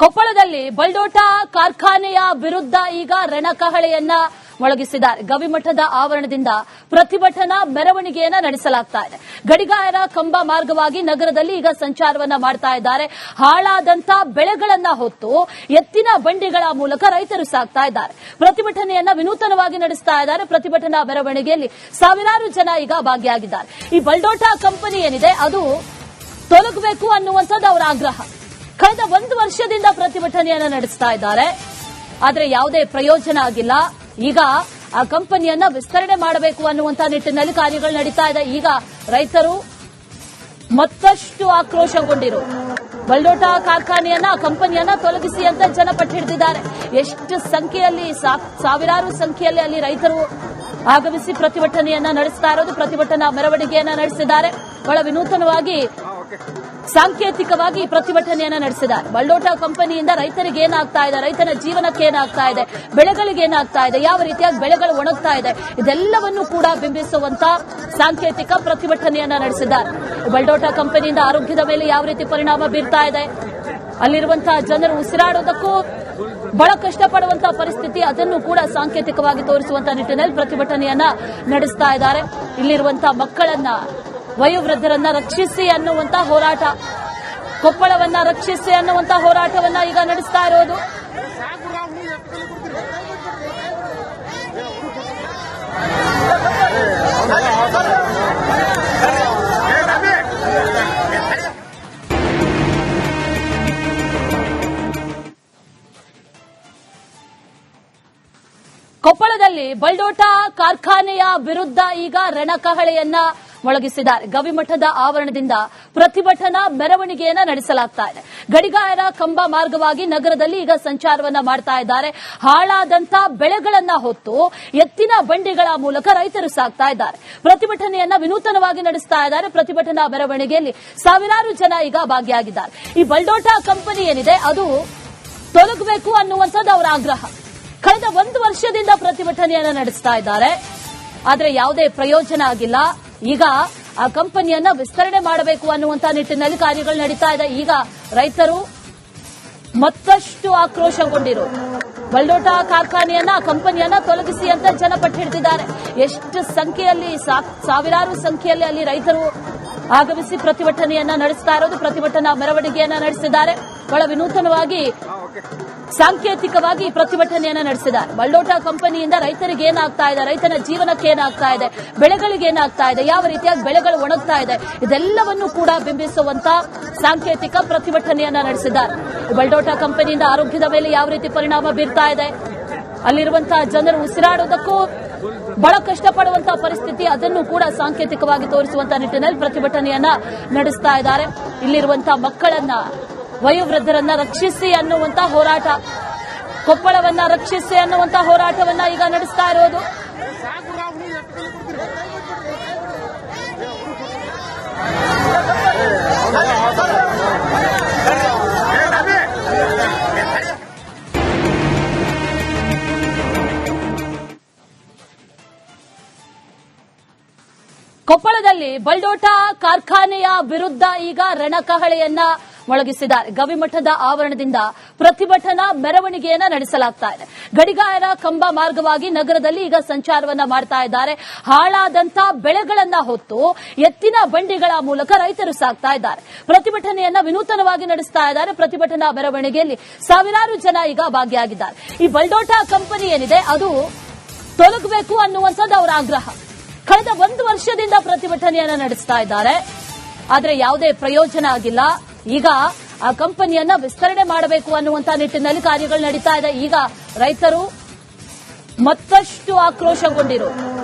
ಕೊಪ್ಪಳದಲ್ಲಿ ಬಲ್ಡೋಟಾ ಕಾರ್ಖಾನೆಯ ವಿರುದ್ಧ ಈಗ ರಣಕಹಳೆಯನ್ನ ಮೊಳಗಿಸಿದ್ದಾರೆ. ಗವಿಮಠದ ಆವರಣದಿಂದ ಪ್ರತಿಭಟನಾ ಮೆರವಣಿಗೆಯನ್ನ ನಡೆಸಲಾಗ್ತಾ ಇದೆ. ಗಡಿಗಾಯರ ಕಂಬ ಮಾರ್ಗವಾಗಿ ನಗರದಲ್ಲಿ ಈಗ ಸಂಚಾರವನ್ನ ಮಾಡ್ತಾ ಇದ್ದಾರೆ. ಹಾಳಾದಂತ ಬೆಳೆಗಳನ್ನ ಹೊತ್ತು ಎತ್ತಿನ ಬಂಡಿಗಳ ಮೂಲಕ ರೈತರು ಸಾಗ್ತಾ ಇದ್ದಾರೆ. ಪ್ರತಿಭಟನೆಯನ್ನ ವಿನೂತನವಾಗಿ ನಡೆಸ್ತಾ ಇದ್ದಾರೆ. ಪ್ರತಿಭಟನಾ ಮೆರವಣಿಗೆಯಲ್ಲಿ ಸಾವಿರಾರು ಜನ ಈಗ ಭಾಗಿಯಾಗಿದ್ದಾರೆ. ಈ ಬಲ್ಡೋಟಾ ಕಂಪನಿ ಏನಿದೆ ಅದು ತೊಲಗಬೇಕು ಅನ್ನುವಂಥದ್ದು ಅವರ ಆಗ್ರಹ. ಕಳೆದ 1 ವರ್ಷದಿಂದ ಪ್ರತಿಭಟನೆಯನ್ನ ನಡೆಸ್ತಾ ಇದ್ದಾರೆ. ಆದರೆ ಯಾವುದೇ ಪ್ರಯೋಜನ ಆಗಿಲ್ಲ. ಈಗ ಆ ಕಂಪನಿಯನ್ನ ವಿಸ್ತರಣೆ ಮಾಡಬೇಕು ಅನ್ನುವಂತ ನಿಟ್ಟಿನಲ್ಲಿ ಕಾರ್ಯಗಳು ನಡೀತಾ ಇದೆ. ಈಗ ರೈತರು ಮತ್ತಷ್ಟು ಆಕ್ರೋಶಗೊಂಡಿರು. ಬಲ್ಡೋಟಾ ಕಾರ್ಖಾನೆಯನ್ನ ಕಂಪನಿಯನ್ನ ತೊಲಗಿಸಿ ಅಂತ ಜನ ಪಟ್ಟು ಹಿಡಿದಿದ್ದಾರೆ. ಎಷ್ಟು ಸಂಖ್ಯೆಯಲ್ಲಿ ಸಾವಿರಾರು ಸಂಖ್ಯೆಯಲ್ಲಿ ಅಲ್ಲಿ ರೈತರು ಆಗಮಿಸಿ ಪ್ರತಿಭಟನೆಯನ್ನ ನಡೆಸ್ತಾ ಇರೋದು. ಪ್ರತಿಭಟನಾ ಮೆರವಣಿಗೆಯನ್ನ ನಡೆಸಿದ್ದಾರೆ. ಬಹಳ ವಿನೂತನವಾಗಿ ಸಾಂಕೇತಿಕವಾಗಿ ಪ್ರತಿಭಟನೆಯನ್ನ ನಡೆಸಿದ್ದಾರೆ. ಬಲ್ಡೋಟಾ ಕಂಪನಿಯಿಂದ ರೈತರಿಗೆ ಏನಾಗ್ತಾ ಇದೆ, ರೈತನ ಜೀವನಕ್ಕೆ ಏನಾಗ್ತಾ ಇದೆ, ಬೆಳೆಗಳಿಗೆ ಏನಾಗ್ತಾ ಇದೆ, ಯಾವ ರೀತಿಯಾಗಿ ಬೆಳೆಗಳು ಒಣಗ್ತಾ ಇದೆ, ಇದೆಲ್ಲವನ್ನೂ ಕೂಡ ಬಿಂಬಿಸುವಂತ ಸಾಂಕೇತಿಕ ಪ್ರತಿಭಟನೆಯನ್ನ ನಡೆಸಿದ್ದಾರೆ. ಬಲ್ಡೋಟಾ ಕಂಪನಿಯಿಂದ ಆರೋಗ್ಯದ ಮೇಲೆ ಯಾವ ರೀತಿ ಪರಿಣಾಮ ಬೀರ್ತಾ ಇದೆ, ಅಲ್ಲಿರುವಂತಹ ಜನರು ಉಸಿರಾಡೋದಕ್ಕೂ ಬಹಳ ಕಷ್ಟಪಡುವಂತಹ ಪರಿಸ್ಥಿತಿ, ಅದನ್ನು ಕೂಡ ಸಾಂಕೇತಿಕವಾಗಿ ತೋರಿಸುವಂತಹ ನಿಟ್ಟಿನಲ್ಲಿ ಪ್ರತಿಭಟನೆಯನ್ನ ನಡೆಸ್ತಾ ಇದ್ದಾರೆ. ಇಲ್ಲಿರುವಂತಹ ಮಕ್ಕಳನ್ನ, ವಯೋವೃದ್ಧರನ್ನ ರಕ್ಷಿಸಿ ಅನ್ನುವಂತ ಹೋರಾಟ, ಕೊಪ್ಪಳವನ್ನ ರಕ್ಷಿಸಿ ಅನ್ನುವಂತ ಹೋರಾಟವನ್ನ ಈಗ ನಡೆಸ್ತಾ ಇರೋದು. ಕೊಪ್ಪಳದಲ್ಲಿ ಬಲ್ಡೋಟಾ ಕಾರ್ಖಾನೆಯ ವಿರುದ್ಧ ಈಗ ರಣಕಹಳೆಯನ್ನ ಮೊಳಗಿಸಿದ್ದಾರೆ. ಗವಿಮಠದ ಆವರಣದಿಂದ ಪ್ರತಿಭಟನಾ ಮೆರವಣಿಗೆಯನ್ನ ನಡೆಸಲಾಗ್ತಾ ಇದೆ. ಗಡಿಗಾಯರ ಕಂಬ ಮಾರ್ಗವಾಗಿ ನಗರದಲ್ಲಿ ಈಗ ಸಂಚಾರವನ್ನ ಮಾಡ್ತಾ ಇದ್ದಾರೆ. ಹಾಳಾದಂತ ಬೆಳೆಗಳನ್ನ ಹೊತ್ತು ಎತ್ತಿನ ಬಂಡಿಗಳ ಮೂಲಕ ರೈತರು ಸಾಗ್ತಾ ಇದ್ದಾರೆ. ಪ್ರತಿಭಟನೆಯನ್ನ ವಿನೂತನವಾಗಿ ನಡೆಸ್ತಾ ಇದ್ದಾರೆ. ಪ್ರತಿಭಟನಾ ಮೆರವಣಿಗೆಯಲ್ಲಿ ಸಾವಿರಾರು ಜನ ಈಗ ಭಾಗಿಯಾಗಿದ್ದಾರೆ. ಈ ಬಲ್ಡೋಟಾ ಕಂಪನಿ ಏನಿದೆ ಅದು ತೊಲಗಬೇಕು ಅನ್ನುವಂಥದ್ದು ಅವರ ಆಗ್ರಹ. ಕಳೆದ 1 ವರ್ಷದಿಂದ ಪ್ರತಿಭಟನೆಯನ್ನ ನಡೆಸ್ತಾ ಇದ್ದಾರೆ. ಆದರೆ ಯಾವುದೇ ಪ್ರಯೋಜನ ಆಗಿಲ್ಲ. ಈಗ ಆ ಕಂಪನಿಯನ್ನ ವಿಸ್ತರಣೆ ಮಾಡಬೇಕು ಅನ್ನುವಂತ ನಿಟ್ಟಿನಲ್ಲಿ ಕಾರ್ಯಗಳು ನಡೀತಾ ಇದೆ. ಈಗ ರೈತರು ಮತ್ತಷ್ಟು ಆಕ್ರೋಶಗೊಂಡಿರು. ಬಲ್ಡೋಟಾ ಕಾರ್ಖಾನೆಯನ್ನ, ಕಂಪನಿಯನ್ನ ತೊಲಗಿಸಿ ಅಂತ ಜನ ಪಟ್ಟು ಹಿಡಿದಿದ್ದಾರೆ. ಎಷ್ಟು ಸಂಖ್ಯೆಯಲ್ಲಿ ಸಾವಿರಾರು ಸಂಖ್ಯೆಯಲ್ಲಿ ಅಲ್ಲಿ ರೈತರು ಆಗಮಿಸಿ ಪ್ರತಿಭಟನೆಯನ್ನ ನಡೆಸ್ತಾ ಇರೋದು. ಪ್ರತಿಭಟನಾ ಮೆರವಣಿಗೆಯನ್ನ ನಡೆಸಿದ್ದಾರೆ. ಬಹಳ ವಿನೂತನವಾಗಿ ಸಾಂಕೇತಿಕವಾಗಿ ಪ್ರತಿಭಟನೆಯನ್ನ ನಡೆಸಿದ್ದಾರೆ. ಬಲ್ಡೋಟಾ ಕಂಪನಿಯಿಂದ ರೈತರಿಗೆ ಏನಾಗ್ತಾ ಇದೆ, ರೈತನ ಜೀವನಕ್ಕೆ ಏನಾಗ್ತಾ ಇದೆ, ಬೆಳೆಗಳಿಗೆ ಏನಾಗ್ತಾ ಇದೆ, ಯಾವ ರೀತಿಯಾಗಿ ಬೆಳೆಗಳು ಒಣಗ್ತಾ ಇದೆ, ಇದೆಲ್ಲವನ್ನೂ ಕೂಡ ಬಿಂಬಿಸುವಂತ ಸಾಂಕೇತಿಕ ಪ್ರತಿಭಟನೆಯನ್ನ ನಡೆಸಿದ್ದಾರೆ. ಬಲ್ಡೋಟಾ ಕಂಪನಿಯಿಂದ ಆರೋಗ್ಯದ ಮೇಲೆ ಯಾವ ರೀತಿ ಪರಿಣಾಮ ಬೀರ್ತಾ ಇದೆ, ಅಲ್ಲಿರುವಂತಹ ಜನರು ಉಸಿರಾಡೋದಕ್ಕೂ ಬಹಳ ಕಷ್ಟಪಡುವಂತಹ ಪರಿಸ್ಥಿತಿ, ಅದನ್ನು ಕೂಡ ಸಾಂಕೇತಿಕವಾಗಿ ತೋರಿಸುವಂತಹ ನಿಟ್ಟಿನಲ್ಲಿ ಪ್ರತಿಭಟನೆಯನ್ನ ನಡೆಸ್ತಾ ಇದ್ದಾರೆ. ಇಲ್ಲಿರುವಂತಹ ಮಕ್ಕಳನ್ನ, ವಯೋವೃದ್ಧರನ್ನ ರಕ್ಷಿಸಿ ಅನ್ನುವಂತ ಹೋರಾಟ, ಕೊಪ್ಪಳವನ್ನ ರಕ್ಷಿಸಿ ಅನ್ನುವಂತ ಹೋರಾಟವನ್ನ ಈಗ ನಡೆಸ್ತಾ ಇರೋದು. ಕೊಪ್ಪಳದಲ್ಲಿ ಬಲ್ಡೋಟಾ ಕಾರ್ಖಾನೆಯ ವಿರುದ್ಧ ಈಗ ರಣಕಹಳೆಯನ್ನ ಮೊಳಗಿಸಿದ್ದಾರೆ. ಗವಿಮಠದ ಆವರಣದಿಂದ ಪ್ರತಿಭಟನಾ ಮೆರವಣಿಗೆಯನ್ನ ನಡೆಸಲಾಗ್ತಾ ಇದೆ. ಗಡಿಗಾಯರ ಕಂಬ ಮಾರ್ಗವಾಗಿ ನಗರದಲ್ಲಿ ಈಗ ಸಂಚಾರವನ್ನ ಮಾಡ್ತಾ ಇದ್ದಾರೆ. ಹಾಳಾದಂತ ಬೆಳೆಗಳನ್ನ ಹೊತ್ತು ಎತ್ತಿನ ಬಂಡಿಗಳ ಮೂಲಕ ರೈತರು ಸಾಗ್ತಾ ಇದ್ದಾರೆ. ಪ್ರತಿಭಟನೆಯನ್ನ ವಿನೂತನವಾಗಿ ನಡೆಸ್ತಾ ಇದ್ದಾರೆ. ಪ್ರತಿಭಟನಾ ಮೆರವಣಿಗೆಯಲ್ಲಿ ಸಾವಿರಾರು ಜನ ಈಗ ಭಾಗಿಯಾಗಿದ್ದಾರೆ. ಈ ಬಲ್ಡೋಟಾ ಕಂಪನಿ ಏನಿದೆ ಅದು ತೊಲಗಬೇಕು ಅನ್ನುವಂಥದ್ದು ಅವರ ಆಗ್ರಹ. ಕಳೆದ 1 ವರ್ಷದಿಂದ ಪ್ರತಿಭಟನೆಯನ್ನ ನಡೆಸ್ತಾ ಇದ್ದಾರೆ. ಆದರೆ ಯಾವುದೇ ಪ್ರಯೋಜನ ಆಗಿಲ್ಲ. ಈಗ ಆ ಕಂಪನಿಯನ್ನ ವಿಸ್ತರಣೆ ಮಾಡಬೇಕು ಅನ್ನುವಂತ ನಿಟ್ಟಿನಲ್ಲಿ ಕಾರ್ಯಗಳು ನಡೀತಾ ಇದೆ. ಈಗ ರೈತರು ಮತ್ತಷ್ಟು ಆಕ್ರೋಶಗೊಂಡಿರು.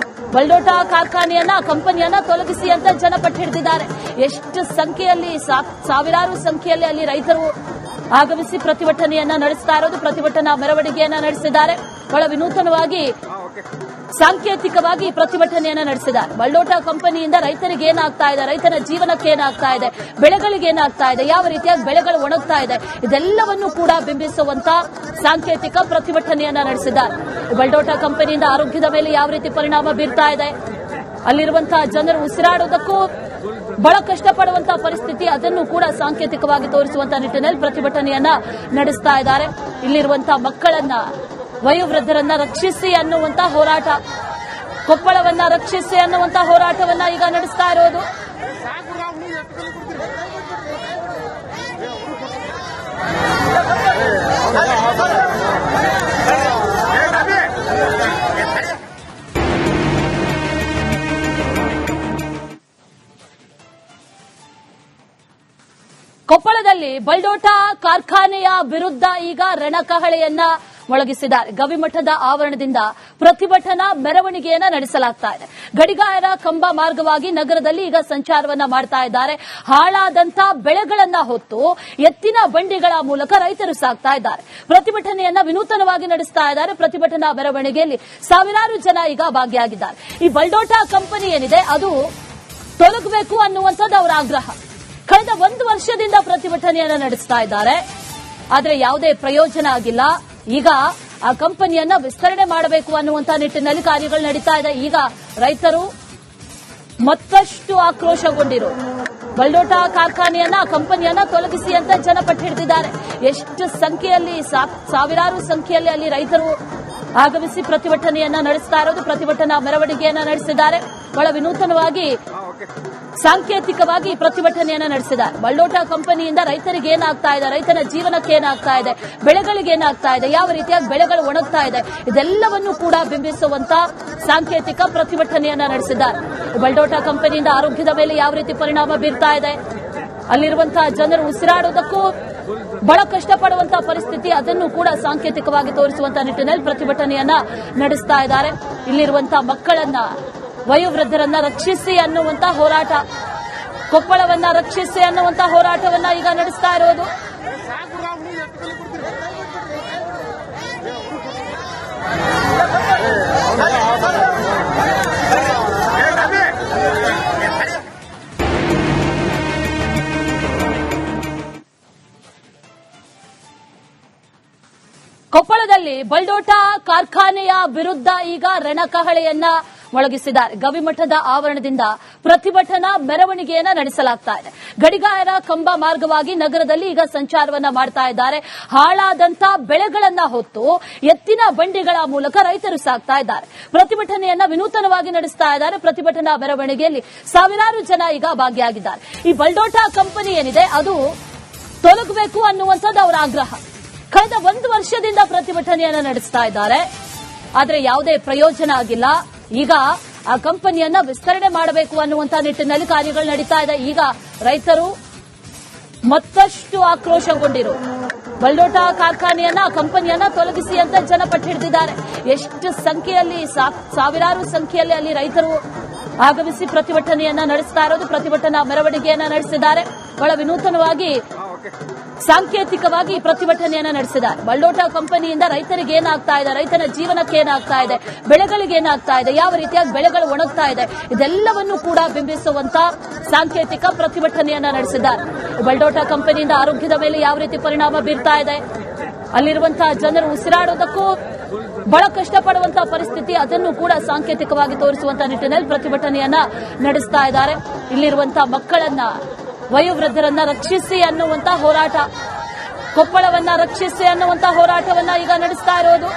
ಬಲ್ಡೋಟಾ ಕಾರ್ಖಾನೆಯನ್ನ, ಕಂಪನಿಯನ್ನ ತೊಲಗಿಸಿ ಅಂತ ಜನ ಪಟ್ಟು ಹಿಡಿದಿದ್ದಾರೆ. ಎಷ್ಟು ಸಂಖ್ಯೆಯಲ್ಲಿ ಸಾವಿರಾರು ಸಂಖ್ಯೆಯಲ್ಲಿ ಅಲ್ಲಿ ರೈತರು ಆಗಮಿಸಿ ಪ್ರತಿಭಟನೆಯನ್ನ ನಡೆಸ್ತಾ ಇರೋದು. ಪ್ರತಿಭಟನಾ ಮೆರವಣಿಗೆಯನ್ನ ನಡೆಸಿದ್ದಾರೆ. ಬಹಳ ವಿನೂತನವಾಗಿ ಸಾಂಕೇತಿಕವಾಗಿ ಪ್ರತಿಭಟನೆಯನ್ನ ನಡೆಸಿದ್ದಾರೆ. ಬಲ್ಡೋಟಾ ಕಂಪನಿಯಿಂದ ರೈತರಿಗೆ ಏನಾಗ್ತಾ ಇದೆ, ರೈತನ ಜೀವನಕ್ಕೆ ಏನಾಗ್ತಾ ಇದೆ, ಬೆಳೆಗಳಿಗೆ ಏನಾಗ್ತಾ ಇದೆ, ಯಾವ ರೀತಿಯಾಗಿ ಬೆಳೆಗಳು ಒಣಗ್ತಾ ಇದೆ, ಇದೆಲ್ಲವನ್ನೂ ಕೂಡ ಬಿಂಬಿಸುವಂತ ಸಾಂಕೇತಿಕ ಪ್ರತಿಭಟನೆಯನ್ನ ನಡೆಸಿದ್ದಾರೆ. ಬಲ್ಡೋಟಾ ಕಂಪನಿಯಿಂದ ಆರೋಗ್ಯದ ಮೇಲೆ ಯಾವ ರೀತಿ ಪರಿಣಾಮ ಬೀರ್ತಾ ಇದೆ, ಅಲ್ಲಿರುವಂತಹ ಜನರು ಉಸಿರಾಡೋದಕ್ಕೂ ಬಹಳ ಕಷ್ಟಪಡುವಂತಹ ಪರಿಸ್ಥಿತಿ, ಅದನ್ನು ಕೂಡ ಸಾಂಕೇತಿಕವಾಗಿ ತೋರಿಸುವಂತಹ ನಿಟ್ಟಿನಲ್ಲಿ ಪ್ರತಿಭಟನೆಯನ್ನ ನಡೆಸ್ತಾ ಇದ್ದಾರೆ. ಇಲ್ಲಿರುವಂತಹ ಮಕ್ಕಳನ್ನ, ವಯೋವೃದ್ಧರನ್ನ ರಕ್ಷಿಸಿ ಅನ್ನುವಂತಹ ಹೋರಾಟ, ಕೊಪ್ಪಳವನ್ನ ರಕ್ಷಿಸಿ ಅನ್ನುವಂತಹ ಹೋರಾಟವನ್ನ ಈಗ ನಡೆಸ್ತಾ ಇರೋದು. ಕೊಪ್ಪಳದಲ್ಲಿ ಬಲ್ಡೋಟ ಕಾರ್ಖಾನೆಯ ವಿರುದ್ಧ ಈಗ ರಣಕಹಳೆಯನ್ನ ಮೊಳಗಿಸಿದ್ದಾರೆ. ಗವಿಮಠದ ಆವರಣದಿಂದ ಪ್ರತಿಭಟನಾ ಮೆರವಣಿಗೆಯನ್ನ ನಡೆಸಲಾಗ್ತಾ ಇದೆ. ಗಡಿಗಾಯರ ಕಂಬ ಮಾರ್ಗವಾಗಿ ನಗರದಲ್ಲಿ ಈಗ ಸಂಚಾರವನ್ನ ಮಾಡ್ತಾ ಇದ್ದಾರೆ. ಹಾಳಾದಂತ ಬೆಳೆಗಳನ್ನ ಹೊತ್ತು ಎತ್ತಿನ ಬಂಡಿಗಳ ಮೂಲಕ ರೈತರು ಸಾಗ್ತಾ ಇದ್ದಾರೆ. ಪ್ರತಿಭಟನೆಯನ್ನ ವಿನೂತನವಾಗಿ ನಡೆಸ್ತಾ ಇದ್ದಾರೆ. ಪ್ರತಿಭಟನಾ ಮೆರವಣಿಗೆಯಲ್ಲಿ ಸಾವಿರಾರು ಜನ ಈಗ ಭಾಗಿಯಾಗಿದ್ದಾರೆ. ಈ ಬಲ್ಡೋಟ ಕಂಪನಿ ಏನಿದೆ ಅದು ತೊಲಗಬೇಕು ಅನ್ನುವಂಥದ್ದು ಅವರ ಆಗ್ರಹ. ಕಳೆದ 1 ವರ್ಷದಿಂದ ಪ್ರತಿಭಟನೆಯನ್ನ ನಡೆಸ್ತಾ ಇದ್ದಾರೆ. ಆದರೆ ಯಾವುದೇ ಪ್ರಯೋಜನ ಆಗಿಲ್ಲ. ಈಗ ಆ ಕಂಪನಿಯನ್ನ ವಿಸ್ತರಣೆ ಮಾಡಬೇಕು ಅನ್ನುವಂತಹ ನಿಟ್ಟಿನಲ್ಲಿ ಕಾರ್ಯಗಳು ನಡೀತಾ ಇದೆ. ಈಗ ರೈತರು ಮತ್ತಷ್ಟು ಆಕ್ರೋಶಗೊಂಡಿರು. ಬಲ್ಡೋಟ ಕಾರ್ಖಾನೆಯನ್ನ, ಕಂಪನಿಯನ್ನ ತೊಲಗಿಸಿ ಅಂತ ಜನ ಪಟ್ಟು ಹಿಡಿದಿದ್ದಾರೆ. ಎಷ್ಟು ಸಂಖ್ಯೆಯಲ್ಲಿ, ಸಾವಿರಾರು ಸಂಖ್ಯೆಯಲ್ಲಿ ಅಲ್ಲಿ ರೈತರು ಆಗಮಿಸಿ ಪ್ರತಿಭಟನೆಯನ್ನ ನಡೆಸ್ತಾ ಇರೋದು. ಪ್ರತಿಭಟನಾ ಮೆರವಣಿಗೆಯನ್ನ ನಡೆಸಿದ್ದಾರೆ. ಬಹಳ ವಿನೂತನವಾಗಿ, ಸಾಂಕೇತಿಕವಾಗಿ ಪ್ರತಿಭಟನೆಯನ್ನ ನಡೆಸಿದ್ದಾರೆ. ಬಲ್ಡೋಟ ಕಂಪನಿಯಿಂದ ರೈತರಿಗೆ ಏನಾಗ್ತಾ ಇದೆ, ರೈತನ ಜೀವನಕ್ಕೆ ಏನಾಗ್ತಾ ಇದೆ, ಬೆಳೆಗಳಿಗೆ ಏನಾಗ್ತಾ ಇದೆ, ಯಾವ ರೀತಿಯಾಗಿ ಬೆಳೆಗಳು ಒಣಗ್ತಾ ಇದೆ, ಇದೆಲ್ಲವನ್ನು ಕೂಡ ಬಿಂಬಿಸುವಂತ ಸಾಂಕೇತಿಕ ಪ್ರತಿಭಟನೆಯನ್ನ ನಡೆಸಿದ್ದಾರೆ. ಬಲ್ಡೋಟ ಕಂಪನಿಯಿಂದ ಆರೋಗ್ಯದ ಮೇಲೆ ಯಾವ ರೀತಿ ಪರಿಣಾಮ ಬೀರ್ತಾ ಇದೆ, ಅಲ್ಲಿರುವಂತಹ ಜನರು ಉಸಿರಾಡೋದಕ್ಕೂ ಬಹಳ ಕಷ್ಟಪಡುವಂತಹ ಪರಿಸ್ಥಿತಿ, ಅದನ್ನು ಕೂಡ ಸಾಂಕೇತಿಕವಾಗಿ ತೋರಿಸುವಂತಹ ನಿಟ್ಟಿನಲ್ಲಿ ಪ್ರತಿಭಟನೆಯನ್ನ ನಡೆಸ್ತಾ ಇದ್ದಾರೆ. ಇಲ್ಲಿರುವಂತಹ ಮಕ್ಕಳನ್ನ, ವಯೋವೃದ್ಧರನ್ನ ರಕ್ಷಿಸಿ ಅನ್ನುವಂತಹ ಹೋರಾಟ, ಕೊಪ್ಪಳವನ್ನ ರಕ್ಷಿಸಿ ಅನ್ನುವಂತಹ ಹೋರಾಟವನ್ನ ಈಗ ನಡೆಸ್ತಾ ಇರೋದು. ಕೊಪ್ಪಳದಲ್ಲಿ ಬಲ್ಡೋಟ ಕಾರ್ಖಾನೆಯ ವಿರುದ್ಧ ಈಗ ರಣಕಹಳೆಯನ್ನ ಮೊಳಗಿಸಿದ್ದಾರೆ. ಗವಿಮಠದ ಆವರಣದಿಂದ ಪ್ರತಿಭಟನಾ ಮೆರವಣಿಗೆಯನ್ನ ನಡೆಸಲಾಗ್ತಾ ಇದೆ. ಗಡಿಗಾಯರ ಕಂಬ ಮಾರ್ಗವಾಗಿ ನಗರದಲ್ಲಿ ಈಗ ಸಂಚಾರವನ್ನ ಮಾಡ್ತಾ ಇದ್ದಾರೆ. ಹಾಳಾದಂತ ಬೆಳೆಗಳನ್ನ ಹೊತ್ತು ಎತ್ತಿನ ಬಂಡಿಗಳ ಮೂಲಕ ರೈತರು ಸಾಗ್ತಾ ಇದ್ದಾರೆ. ಪ್ರತಿಭಟನೆಯನ್ನ ವಿನೂತನವಾಗಿ ನಡೆಸ್ತಾ ಇದ್ದಾರೆ. ಪ್ರತಿಭಟನಾ ಮೆರವಣಿಗೆಯಲ್ಲಿ ಸಾವಿರಾರು ಜನ ಈಗ ಭಾಗಿಯಾಗಿದ್ದಾರೆ. ಈ ಬಲ್ಡೋಟ ಕಂಪನಿ ಏನಿದೆ ಅದು ತೊಲಗಬೇಕು ಅನ್ನುವಂಥದ್ದು ಅವರ ಆಗ್ರಹ. ಕಳೆದ 1 ವರ್ಷದಿಂದ ಪ್ರತಿಭಟನೆಯನ್ನ ನಡೆಸ್ತಾ ಇದ್ದಾರೆ. ಆದರೆ ಯಾವುದೇ ಪ್ರಯೋಜನ ಆಗಿಲ್ಲ. ಈಗ ಆ ಕಂಪನಿಯನ್ನ ವಿಸ್ತರಣೆ ಮಾಡಬೇಕು ಅನ್ನುವಂತಹ ನಿಟ್ಟಿನಲ್ಲಿ ಕಾರ್ಯಗಳು ನಡೀತಾ ಇದೆ. ಈಗ ರೈತರು ಮತ್ತಷ್ಟು ಆಕ್ರೋಶಗೊಂಡಿರು. ಬಲ್ಡೋಟ ಕಾರ್ಖಾನೆಯನ್ನ, ಕಂಪನಿಯನ್ನ ತೊಲಗಿಸಿ ಅಂತ ಜನ ಪಟ್ಟು ಹಿಡಿದಿದ್ದಾರೆ. ಎಷ್ಟು ಸಂಖ್ಯೆಯಲ್ಲಿ, ಸಾವಿರಾರು ಸಂಖ್ಯೆಯಲ್ಲಿ ಅಲ್ಲಿ ರೈತರು ಆಗಮಿಸಿ ಪ್ರತಿಭಟನೆಯನ್ನ ನಡೆಸ್ತಾ ಇರೋದು. ಪ್ರತಿಭಟನಾ ಮೆರವಣಿಗೆಯನ್ನ ನಡೆಸಿದ್ದಾರೆ. ಬಹಳ ವಿನೂತನವಾಗಿ, ಸಾಂಕೇತಿಕವಾಗಿ ಪ್ರತಿಭಟನೆಯನ್ನ ನಡೆಸಿದ್ದಾರೆ. ಬಲ್ಡೋಟ ಕಂಪನಿಯಿಂದ ರೈತರಿಗೆ ಏನಾಗ್ತಾ ಇದೆ, ರೈತನ ಜೀವನಕ್ಕೆ ಏನಾಗ್ತಾ ಇದೆ, ಬೆಳೆಗಳಿಗೆ ಏನಾಗ್ತಾ ಇದೆ, ಯಾವ ರೀತಿಯಾಗಿ ಬೆಳೆಗಳು ಒಣಗ್ತಾ ಇದೆ, ಇದೆಲ್ಲವನ್ನು ಕೂಡ ಬಿಂಬಿಸುವಂತ ಸಾಂಕೇತಿಕ ಪ್ರತಿಭಟನೆಯನ್ನ ನಡೆಸಿದ್ದಾರೆ. ಬಲ್ಡೋಟ ಕಂಪನಿಯಿಂದ ಆರೋಗ್ಯದ ಮೇಲೆ ಯಾವ ರೀತಿ ಪರಿಣಾಮ ಬೀರ್ತಾ ಇದೆ, ಅಲ್ಲಿರುವಂತಹ ಜನರು ಉಸಿರಾಡೋದಕ್ಕೂ ಬಹಳ ಕಷ್ಟಪಡುವಂತಹ ಪರಿಸ್ಥಿತಿ, ಅದನ್ನು ಕೂಡ ಸಾಂಕೇತಿಕವಾಗಿ ತೋರಿಸುವಂತಹ ನಿಟ್ಟಿನಲ್ಲಿ ಪ್ರತಿಭಟನೆಯನ್ನ ನಡೆಸ್ತಾ ಇದ್ದಾರೆ. ಇಲ್ಲಿರುವಂತಹ ಮಕ್ಕಳನ್ನ, ವಯೋವೃದ್ಧರನ್ನ ರಕ್ಷಿಸಿ ಅನ್ನುವಂತಹ ಹೋರಾಟ, ಕೊಪ್ಪಳವನ್ನ ರಕ್ಷಿಸಿ ಅನ್ನುವಂತಹ ಹೋರಾಟವನ್ನ ಈಗ ನಡೆಸ್ತಾ ಇರೋದು.